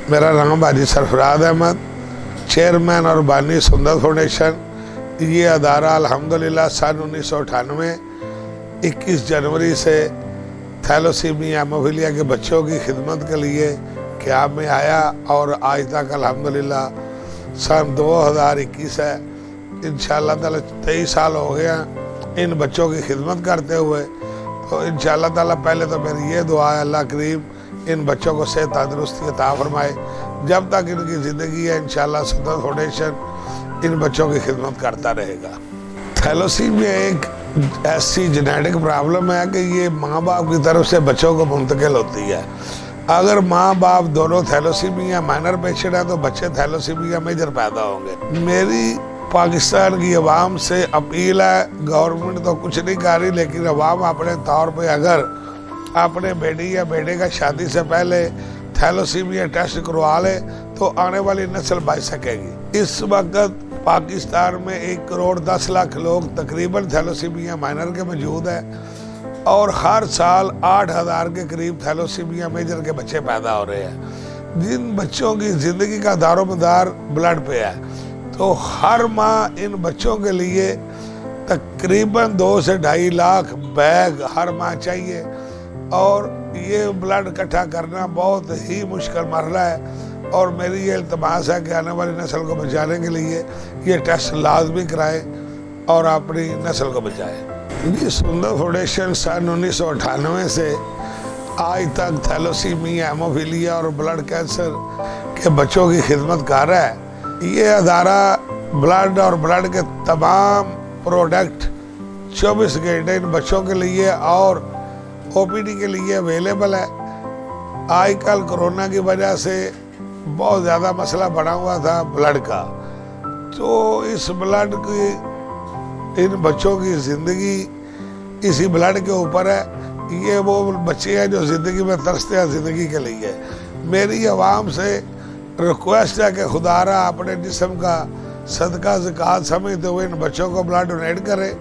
मेरा नाम हाजी सरफराज अहमद, चेयरमैन और बानी सुंदर फाउंडेशन। ये अदारा अल्हम्दुलिल्लाह सन 1998 21 जनवरी से थैलोसीमिया हेमोफीलिया के बच्चों की खिदमत के लिए क़याम में आया और आज तक अल्हम्दुलिल्लाह सन 2021 है, इंशाअल्लाह ताला 23 साल हो गए हैं इन बच्चों की खिदमत करते हुए। तो इंशाअल्लाह ताला पहले तो मेरी ये दुआ है, अल्लाह करीम इन बच्चों को सेहत तंदुरुस्ती अता फरमाए। जब तक इनकी ज़िंदगी है इंशाअल्लाह सुंदर फाउंडेशन इन बच्चों की खिदमत करता रहेगा। थैलोसीमिया एक ऐसी जेनेटिक प्रॉब्लम है कि ये माँ बाप की तरफ से बच्चों को मुंतकिल होती है। अगर माँ बाप दोनों थैलोसीमिया माइनर पेशेंट है तो बच्चे थैलोसीमिया मेजर पैदा होंगे। मेरी पाकिस्तान की अवाम से अपील है, गवर्नमेंट तो कुछ नहीं कर रही, लेकिन अवाम अपने तौर पे अगर अपने बेटी या बेटे का शादी से पहले थैलोसीमिया टेस्ट करवा ले तो आने वाली नस्ल बच सकेगी। इस वक्त पाकिस्तान में 1 करोड़ 10 लाख लोग तकरीबन थैलोसीमिया माइनर के मौजूद है और हर साल 8,000 के करीब थैलोसीमिया मेजर के बच्चे पैदा हो रहे हैं, जिन बच्चों की ज़िंदगी का दारोमदार ब्लड पे है। तो हर माह इन बच्चों के लिए तकरीबन 2 से 2.5 लाख बैग हर माह चाहिए और ये ब्लड इकट्ठा करना बहुत ही मुश्किल मरला है। और मेरी ये इल्तमास है कि आने वाली नस्ल को बचाने के लिए ये टेस्ट लाजमी कराएं और अपनी नस्ल को बचाएं। ये सुंदर फाउंडेशन सन 1998 से आज तक थैलोसीमिया हेमोफीलिया और ब्लड कैंसर के बच्चों की खिदमत कर रहा है। ये अदारा ब्लड और ब्लड के तमाम प्रोडक्ट 24 घंटे इन बच्चों के लिए और ओपीडी के लिए अवेलेबल है। आजकल कोरोना की वजह से बहुत ज़्यादा मसला बना हुआ था ब्लड का, तो इस ब्लड की इन बच्चों की ज़िंदगी इसी ब्लड के ऊपर है। ये वो बच्चे हैं जो ज़िंदगी में तरसते हैं ज़िंदगी के लिए। मेरी आवाम से रिक्वेस्ट है कि खुदारा अपने जिस्म का सदका ज़कात समझते हुए इन बच्चों को ब्लड डोनेट करें।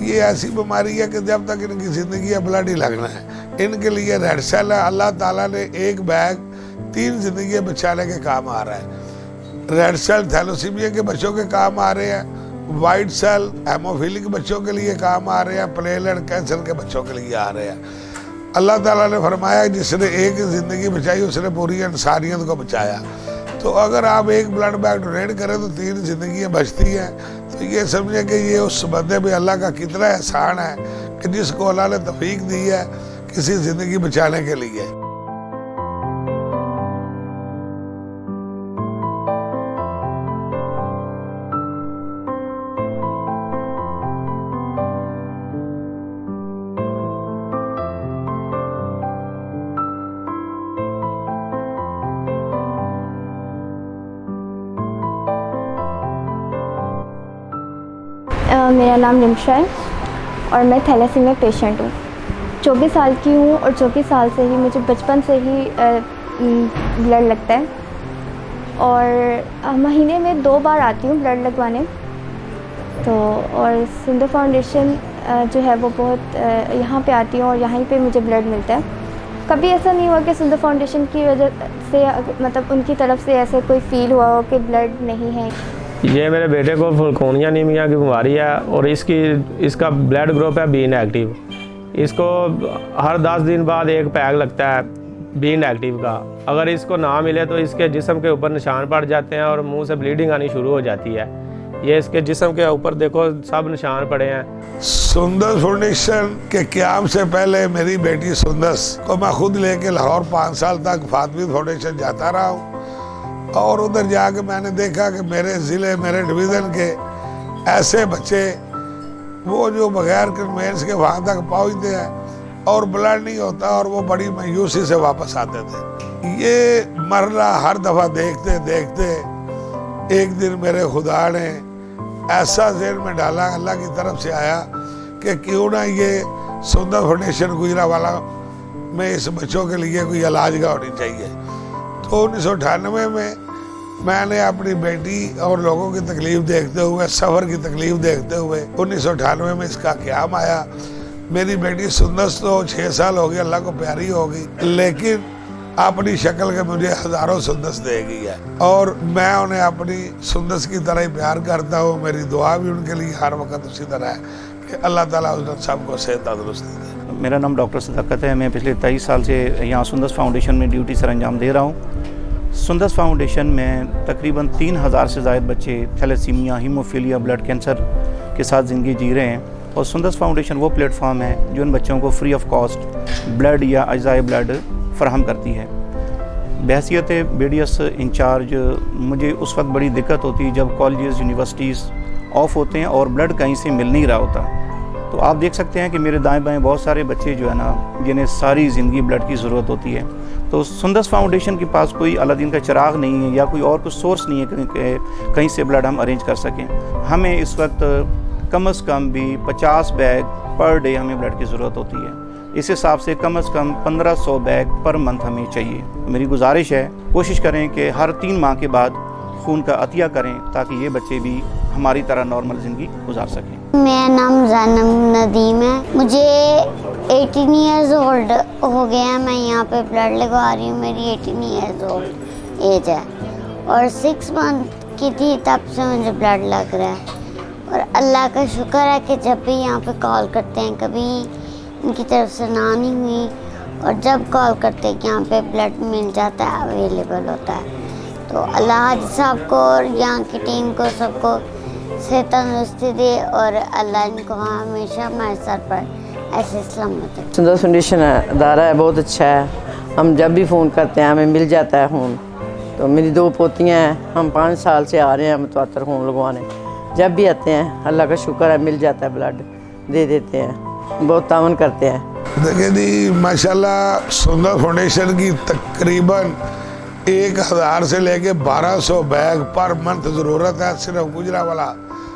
ये ऐसी बीमारी है कि जब तक इनकी ज़िंदगी है ब्लड ही लगना है। इनके लिए रेड सेल है, अल्लाह ताला ने एक बैग 3 जिंदगी बचाने के काम आ रहा है। रेड सेल थैलोसीमिया के बच्चों के काम आ रहे हैं, वाइट सेल हेमोफीलिक बच्चों के लिए काम आ रहे हैं, प्लेटलेट कैंसर के बच्चों के लिए आ रहे हैं। अल्लाह ताला ने फरमाया जिसने एक ज़िंदगी बचाई उसने पूरी इंसानियत को बचाया। तो अगर आप एक ब्लड बैग डोनेट करें तो 3 जिंदगियाँ बचती हैं। तो ये समझे कि ये उस बंदे पे अल्लाह का कितना एहसान है कि जिसको अल्लाह ने तौफीक दी है किसी ज़िंदगी बचाने के लिए। मेरा नाम निमशा है और मैं थैलेसीमिया पेशेंट हूँ। 24 साल की हूँ और 24 साल से ही मुझे बचपन से ही ब्लड लगता है और महीने में 2 बार आती हूँ ब्लड लगवाने। तो और सुंदर फाउंडेशन जो है वो बहुत यहाँ पे आती हूँ और यहाँ पे मुझे ब्लड मिलता है। कभी ऐसा नहीं हुआ कि सुंदर फाउंडेशन की वजह से मतलब उनकी तरफ से ऐसे कोई फील हुआ हो कि ब्लड नहीं है। ये मेरे बेटे को फुलकोनिया नीमिया की बीमारी है और इसका ब्लड ग्रुप है बी नेगेटिव। इसको हर 10 दिन बाद एक पैक लगता है बी नेगेटिव का। अगर इसको ना मिले तो इसके जिस्म के ऊपर निशान पड़ जाते हैं और मुंह से ब्लीडिंग आनी शुरू हो जाती है। ये इसके जिस्म के ऊपर देखो सब निशान पड़े हैं। सुंदर फाउंडेशन के क़याम से पहले मेरी बेटी सुंदस को मैं खुद लेके लाहौर 5 साल तक फातमी फाउंडेशन जाता रहा हूँ और उधर जाके मैंने देखा कि मेरे ज़िले मेरे डिवीज़न के ऐसे बच्चे वो जो बगैर कन्वेंस के वहाँ तक पहुँचते हैं और ब्लड नहीं होता और वो बड़ी मायूसी से वापस आते थे। ये मरला हर दफ़ा देखते देखते एक दिन मेरे खुदा ने ऐसा ज़हन में डाला, अल्लाह की तरफ से आया कि क्यों ना ये सुंदर फाउंडेशन गुजरावाला में इस बच्चों के लिए कोई इलाज का होनी चाहिए। तो 1998 में मैंने अपनी बेटी और लोगों की तकलीफ देखते हुए, सफ़र की तकलीफ देखते हुए 1998 में इसका क़याम आया। मेरी बेटी सुंदस तो 6 साल हो गए, अल्लाह को प्यारी हो गई, लेकिन अपनी शक्ल के मुझे हजारों सुंदस देगी है और मैं उन्हें अपनी सुंदस की तरह ही प्यार करता हूँ। मेरी दुआ भी उनके लिए हर वक्त उसी तरह है कि अल्लाह ताला उन सबको सेहत तंदुरुस्ती दे। मेरा नाम डॉक्टर सदाकत है। मैं पिछले 23 साल से यहाँ सुंदस फाउंडेशन में ड्यूटी सर अंजाम दे रहा हूँ। सुंदस फाउंडेशन में तकरीबन 3000 से ज़ायद बच्चे थैलेसीमिया, हीमोफीलिया, ब्लड कैंसर के साथ ज़िंदगी जी रहे हैं और सुंदस फाउंडेशन वो प्लेटफॉर्म है जो इन बच्चों को फ्री ऑफ कॉस्ट ब्लड या अज़ाए ब्लड फराहम करती है। बहैसियत BDS इंचार्ज मुझे उस वक्त बड़ी दिक्कत होती है जब कॉलेजेस यूनिवर्सिटीज़ ऑफ होते हैं और ब्लड कहीं से मिल नहीं रहा होता। तो आप देख सकते हैं कि मेरे दाएं बाएं बहुत सारे बच्चे जो है ना, जिन्हें सारी ज़िंदगी ब्लड की ज़रूरत होती है। तो सुंदस फाउंडेशन के पास कोई अलादीन का चिराग नहीं है या कोई और कुछ सोर्स नहीं है कहीं से ब्लड हम अरेंज कर सकें। हमें इस वक्त कम से कम भी 50 बैग पर डे हमें ब्लड की ज़रूरत होती है। इस हिसाब से कम 1500 बैग पर मंथ हमें चाहिए। मेरी गुजारिश है, कोशिश करें कि हर 3 माह के बाद खून का अतिया करें ताकि ये बच्चे भी हमारी तरह नॉर्मल ज़िंदगी गुजार सकें। मेरा नाम ज़ैनब नदीम है। मुझे 18 ईयर्स ओल्ड हो गया है। मैं यहाँ पे ब्लड लगवा रही हूँ। मेरी 18 ईयर्स ओल्ड एज है और 6 मंथ की थी तब से मुझे ब्लड लग रहा है। और अल्लाह का शुक्र है कि जब भी यहाँ पे कॉल करते हैं, कभी इनकी तरफ से ना नहीं हुई और जब कॉल करते हैं कि यहाँ पे ब्लड मिल जाता है, अवेलेबल होता है। तो अल्लाह हाजी साहब को और यहाँ की टीम को सबको सेहत तंदुरुस्ती दे और अल्लाह इनको हमेशा हमारे सर पर ऐसे सलामत रखे। सुंदस फाउंडेशन अदारा है, बहुत अच्छा है। हम जब भी फ़ोन करते हैं हमें मिल जाता है खून। तो मेरी 2 पोतियाँ हैं, हम 5 साल से आ रहे हैं मुतवातर खून लगवाने। जब भी आते हैं अल्लाह का शुक्र है मिल जाता है, ब्लड दे देते हैं, बहुत तावन करते हैं। देखिए जी, माशाल्लाह सुंदस फाउंडेशन की तकरीबन 1000 से लेके 1200 बैग पर मंथ ज़रूरत है सिर्फ गुजरांवाला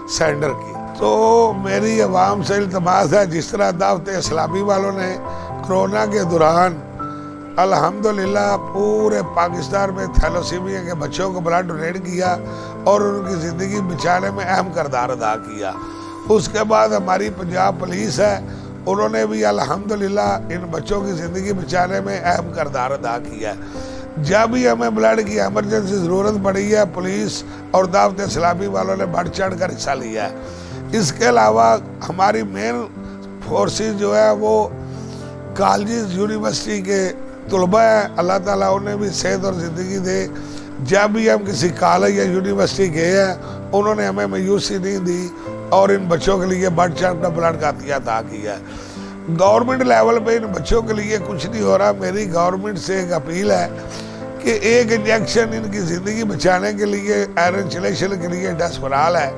सेंटर की। तो मेरी आवाम से इल्तमास है, जिस तरह दावत इस्लामी वालों ने कोरोना के दौरान अल्हम्दुलिल्लाह पूरे पाकिस्तान में थैलेसीमिया के बच्चों को ब्लड डोनेट किया और उनकी ज़िंदगी बचाने में अहम किरदार अदा किया। उसके बाद हमारी पंजाब पुलिस है, उन्होंने भी अल्हम्दुलिल्लाह इन बच्चों की ज़िंदगी बचाने में अहम किरदार अदा किया। जब भी हमें ब्लड की एमरजेंसी ज़रूरत पड़ी है, पुलिस और दावत इस्लामी वालों ने बढ़ चढ़ कर हिस्सा लिया है। इसके अलावा हमारी मेन फोर्सेस जो है वो कॉलेज यूनिवर्सिटी के तलबा हैं, अल्लाह ताला उन्हें भी सेहत और ज़िंदगी दे। जब भी हम किसी कॉलेज या यूनिवर्सिटी गए हैं, उन्होंने हमें मायूसी नहीं दी और इन बच्चों के लिए बढ़ चढ़ कर ब्लड का अतिया अदा किया है। गवर्नमेंट लेवल पे इन बच्चों के लिए कुछ नहीं हो रहा। मेरी गवर्नमेंट से एक अपील है कि एक इंजेक्शन इनकी ज़िंदगी बचाने के लिए आयरन चिलेशन के लिए डेस्पराल है,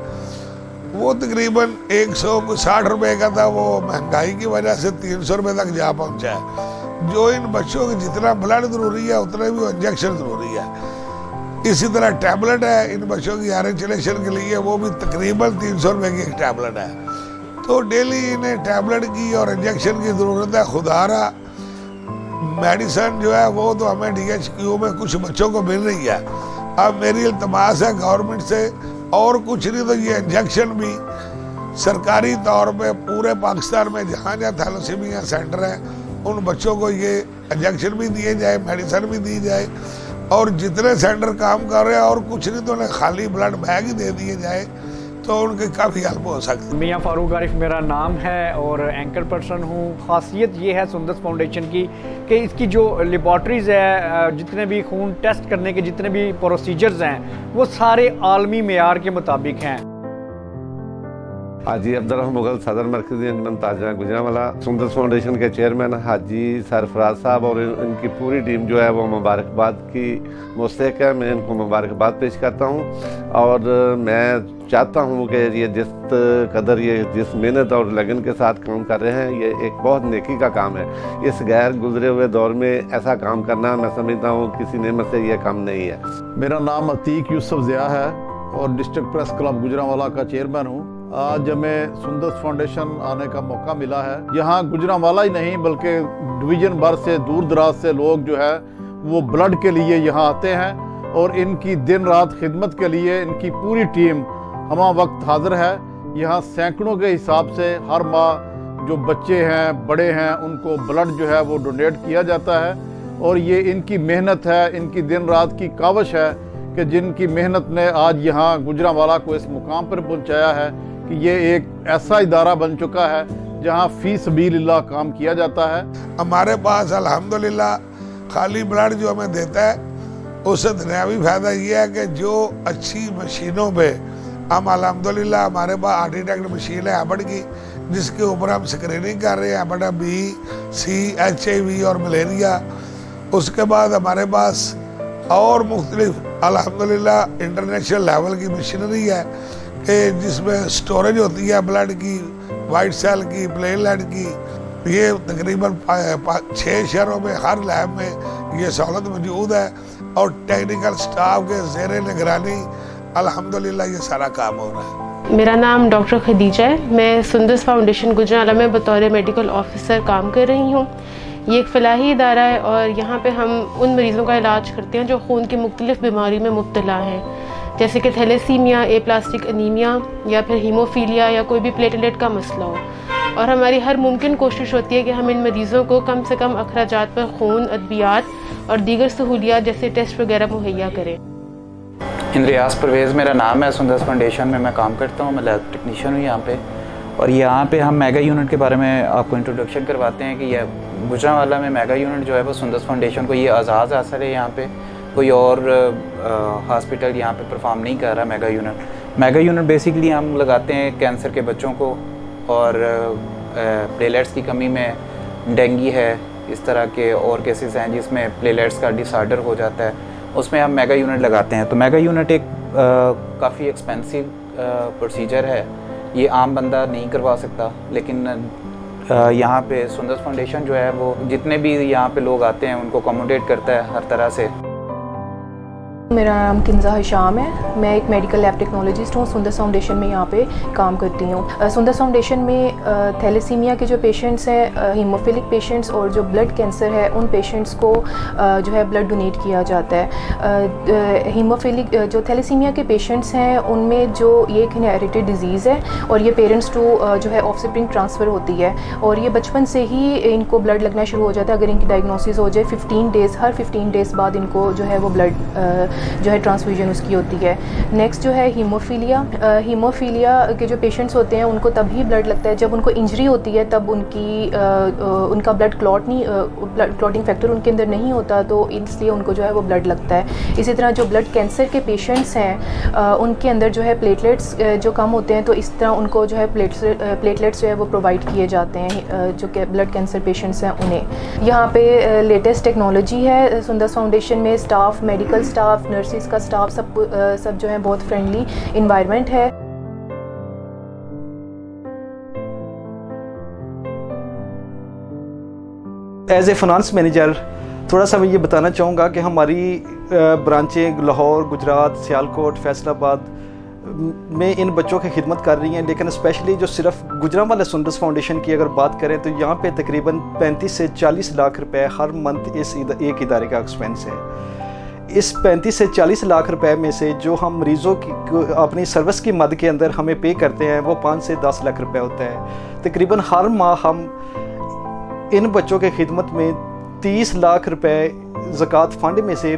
वो तकरीबन 160 रुपये का था, वो महंगाई की वजह से 300 रुपये तक जा पहुँचा है। जो इन बच्चों को जितना ब्लड ज़रूरी है उतना भी इंजेक्शन ज़रूरी है। इसी तरह टैबलेट है इन बच्चों की आयरन चिलेशन के लिए, वो भी तकरीबन 300 रुपये की एक टैबलेट है। तो डेली इन्हें टैबलेट की और इंजेक्शन की ज़रूरत है। खुदारा मेडिसन जो है वो तो हमें DHQ में कुछ बच्चों को मिल रही है। अब मेरी इल्तमास है गवर्नमेंट से, और कुछ नहीं तो ये इंजेक्शन भी सरकारी तौर पे पूरे पाकिस्तान में जहाँ जहाँ थैलेसीमिया सेंटर है उन बच्चों को ये इंजेक्शन भी दिए जाए, मेडिसन भी दी जाए। और जितने सेंटर काम कर रहे हैं और कुछ नहीं तो उन्हें खाली ब्लड बैग ही दे दिए जाए तो उनकी काफ़ी हेल्प हो सकती है। मियां फारूक आरिफ मेरा नाम है और एंकर पर्सन हूँ। ख़ासियत ये है सुंदस फाउंडेशन की कि इसकी जो लेबॉर्ट्रीज़ है, जितने भी खून टेस्ट करने के जितने भी प्रोसीजर्स हैं वो सारे आलमी मेयार के मुताबिक हैं। हाजी अब्दुर्रहमान मुगल सदर मरकज़ी अंजुमन ताजरा गुजरांवाला सुंदस फाउंडेशन के चेयरमैन हाजी सरफराज साहब और इनकी पूरी टीम जो है वो मुबारकबाद की मुस्तहिक है। मैं इनको मुबारकबाद पेश करता हूँ और मैं चाहता हूँ कि ये जिस कदर ये जिस मेहनत और लगन के साथ काम कर रहे हैं, ये एक बहुत नेकी का काम है। इस गैर गुजरे हुए दौर में ऐसा काम करना मैं समझता हूँ किसी नेमत से ये कम नहीं है। मेरा नाम अतीक यूसुफ ज़िया है और डिस्ट्रिक्ट प्रेस क्लब गुजरांवाला का चेयरमैन हूँ। आज हमें सुंदस फाउंडेशन आने का मौका मिला है। यहाँ गुजरांवाला ही नहीं बल्कि डिवीज़न भर से दूर दराज से लोग जो है वो ब्लड के लिए यहाँ आते हैं और इनकी दिन रात खिदमत के लिए इनकी पूरी टीम हमा वक्त हाजिर है। यहाँ सैकड़ों के हिसाब से हर माह जो बच्चे हैं, बड़े हैं, उनको ब्लड जो है वो डोनेट किया जाता है और ये इनकी मेहनत है, इनकी दिन रात की काविश है कि जिनकी मेहनत ने आज यहाँ गुजरांवाला को इस मुकाम पर पहुँचाया है कि ये एक ऐसा इदारा बन चुका है जहाँ फी सबीलिल्लाह काम किया जाता है। हमारे पास अल्हम्दुलिल्लाह खाली ब्लड जो हमें देता है उससे दुनियावी फायदा ये है कि जो अच्छी मशीनों पे हम अल्हम्दुलिल्लाह हमारे पास आर्टिटेक्ट मशीन है एबड की, जिसके ऊपर हम स्क्रीनिंग कर रहे हैं एबड बी, सी, HIV और मलेरिया। उसके बाद हमारे पास और मुख्तलिफ अल्हम्दुलिल्लाह इंटरनेशनल लेवल की मशीनरी है कि जिसमें स्टोरेज होती है ब्लड की, वाइट सेल की, प्लेटलेट की। ये तकरीबन 6 शहरों में हर लैब में ये सहूलत मौजूद है और टेक्निकल स्टाफ के ज़ेरे निगरानी अल्हम्दुलिल्लाह ये सारा काम हो रहा है। मेरा नाम डॉक्टर खदीजा है। मैं सुंदस फाउंडेशन गुजरांवाला में बतौर मेडिकल ऑफिसर काम कर रही हूँ। ये एक फलाही इदारा है और यहाँ पे हम उन मरीज़ों का इलाज करते हैं जो खून की मुख्तलिफ़ बीमारी में मुब्तला हैं, जैसे कि थैलेसीमिया, एप्लास्टिक अनीमिया या फिर हीमोफीलिया या कोई भी प्लेटलेट का मसला हो। और हमारी हर मुमकिन कोशिश होती है कि हम इन मरीज़ों को कम से कम अखराजात पर खून, अद्वियात और दीगर सहूलियात जैसे टेस्ट वगैरह मुहैया करें। इंद्रियास परवेज़ मेरा नाम है। सुंदस फाउंडेशन में मैं काम करता हूँ, मैं लैब टेक्नीशियन हूँ यहाँ पे। और यहाँ पे हम मेगा यूनिट के बारे में आपको इंट्रोडक्शन करवाते हैं कि यह गुजरांवाला में मेगा यूनिट जो है वो सुंदस फाउंडेशन को ये आज़ाद हासिल है। यहाँ पे कोई और हॉस्पिटल यहाँ पे परफॉर्म नहीं कर रहा mega unit. Mega unit basically हम लगाते हैं कैंसर के बच्चों को और प्लेटलेट्स की कमी में, डेंगू है, इस तरह के और केसेस हैं जिसमें प्लेटलेट्स का डिसऑर्डर हो जाता है, उसमें हम मेगा यूनिट लगाते हैं। तो मेगा यूनिट एक काफ़ी एक्सपेंसिव प्रोसीजर है, ये आम बंदा नहीं करवा सकता, लेकिन यहाँ पे सुंदस फाउंडेशन जो है वो जितने भी यहाँ पे लोग आते हैं उनको अकोमोडेट करता है हर तरह से। मेरा नाम किंजा हिशाम है। मैं एक मेडिकल लैब टेक्नोलॉजिस्ट हूँ। सुंदस फाउंडेशन में यहाँ पे काम करती हूँ। सुंदस फाउंडेशन में थैलेसीमिया के जो पेशेंट्स हैं, हीमोफिलिक पेशेंट्स और जो ब्लड कैंसर है उन पेशेंट्स को जो है ब्लड डोनेट किया जाता है। हीमोफिलिक जो थैलेसीमिया के पेशेंट्स हैं उनमें जो ये एक इनहेरिटेड डिजीज़ है और ये पेरेंट्स टू जो है ऑफस्प्रिंग ट्रांसफ़र होती है और ये बचपन से ही इनको ब्लड लगना शुरू हो जाता है। अगर इनकी डायग्नोसिस हो जाए 15 डेज़, हर 15 डेज़ बाद इनको जो है वो ब्लड जो है ट्रांसफ्यूजन उसकी होती है। नेक्स्ट जो है हीमोफीलिया। हीमोफीलिया के जो पेशेंट्स होते हैं उनको तभी ब्लड लगता है जब उनको इंजरी होती है, तब उनका ब्लड क्लॉट नहीं, ब्लड क्लॉटिंग फैक्टर उनके अंदर नहीं होता, तो इसलिए उनको जो है वो ब्लड लगता है। इसी तरह जो ब्लड कैंसर के पेशेंट्स हैं उनके अंदर जो है प्लेटलेट्स जो कम होते हैं, तो इस तरह उनको जो है प्लेटलेट्स जो है वो प्रोवाइड किए जाते हैं जो कि ब्लड कैंसर पेशेंट्स हैं उन्हें। यहाँ पे लेटेस्ट टेक्नोलॉजी है सुंदस फाउंडेशन में। स्टाफ, मेडिकल स्टाफ, नर्सिस का स्टाफ सब जो है बहुत फ्रेंडली इन्वायरमेंट है। एज ए फाइनेंस मैनेजर थोड़ा सा मैं ये बताना चाहूँगा कि हमारी ब्रांचें लाहौर, गुजरात, सियालकोट, फैसलाबाद में इन बच्चों की खिदमत कर रही हैं, लेकिन स्पेशली जो सिर्फ गुजरांवाला सुंदस फाउंडेशन की अगर बात करें तो यहाँ पे तकरीबन 35 से 40 लाख रुपए हर मंथ इस एक इदारे का एक्सपेंस है। इस 35 से 40 लाख रुपए में से जो हम मरीज़ों की अपनी सर्विस की मद के अंदर हमें पे करते हैं वो 5 से 10 लाख रुपए होता है। तकरीबन हर माह हम इन बच्चों की खिदमत में 30 लाख रुपए ज़कात फ़ंड में से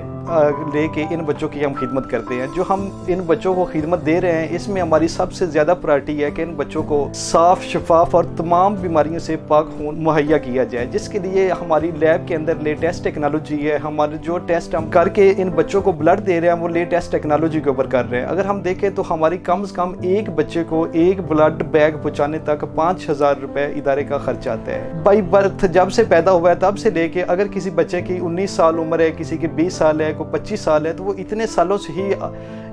लेके इन बच्चों की हम खिदमत करते हैं। जो हम इन बच्चों को खिदमत दे रहे हैं इसमें हमारी सबसे ज़्यादा प्रायोरिटी है कि इन बच्चों को साफ़, शफाफ और तमाम बीमारियों से पाक खून मुहैया किया जाए, जिसके लिए हमारी लैब के अंदर लेटेस्ट टेक्नोलॉजी है। हमारे जो टेस्ट हम करके इन बच्चों को ब्लड दे रहे हैं वो लेटेस्ट टेक्नोलॉजी के ऊपर कर रहे हैं। अगर हम देखें तो हमारी कम से कम एक बच्चे को एक ब्लड बैग पहुँचाने तक 5000 रुपये इदारे का खर्च आता है। बाई बर्थ जब से पैदा हुआ है तब से लेके अगर किसी बच्चे की 19 साल उम्र है, किसी की 20 साल है, 25 साल है, तो वो इतने सालों से ही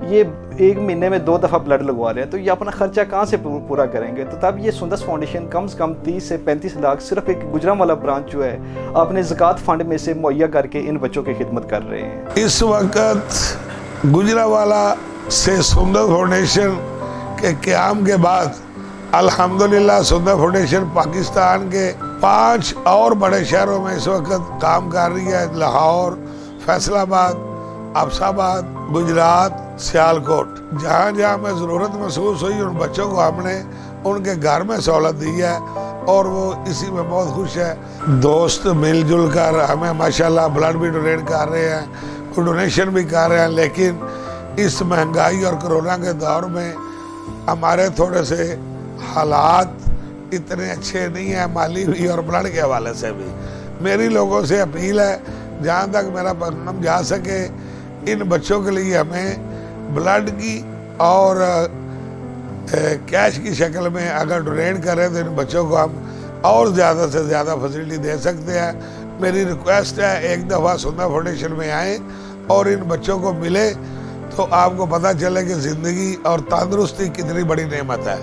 ये एक महीने में 2 दफ़ा ब्लड लगवा रहे हैं, तो ये अपना खर्चा कहाँ से पूरा करेंगे। तो तब ये सुंदस फाउंडेशन कम से कम 30 से 35 लाख सिर्फ एक गुजरांवाला ब्रांच जो है अपने ज़कात फंड में से मुहैया करके इन बच्चों की खिदमत कर रहे हैं। इस वक्त गुजरांवाला से सुंदस फाउंडेशन के क़याम के बाद अल्हम्दुलिल्लाह सुंदस फाउंडेशन पाकिस्तान के 5 और बड़े शहरों में इस वक्त काम कर रही है। लाहौर, फैसलाबाद, अफसाबाद, गुजरात, सियालकोट। जहाँ जहाँ हमें ज़रूरत महसूस हुई उन बच्चों को हमने उनके घर में सहूलत दी है और वो इसी में बहुत खुश है। दोस्त मिलजुल कर हमें माशाल्लाह ब्लड भी डोनेट कर रहे हैं, डोनेशन भी कर रहे हैं, लेकिन इस महंगाई और कोरोना के दौर में हमारे थोड़े से हालात इतने अच्छे नहीं हैं, माली भी और ब्लड के हवाले से भी। मेरी लोगों से अपील है, जहाँ तक मेरा पैगाम जा सके, इन बच्चों के लिए हमें ब्लड की और कैश की शक्ल में अगर डोनेट करें तो इन बच्चों को हम और ज़्यादा से ज़्यादा फैसिलिटी दे सकते हैं। मेरी रिक्वेस्ट है, एक दफ़ा सुंदर फाउंडेशन में आए और इन बच्चों को मिले तो आपको पता चले कि ज़िंदगी और तंदुरुस्ती कितनी बड़ी नेमत है।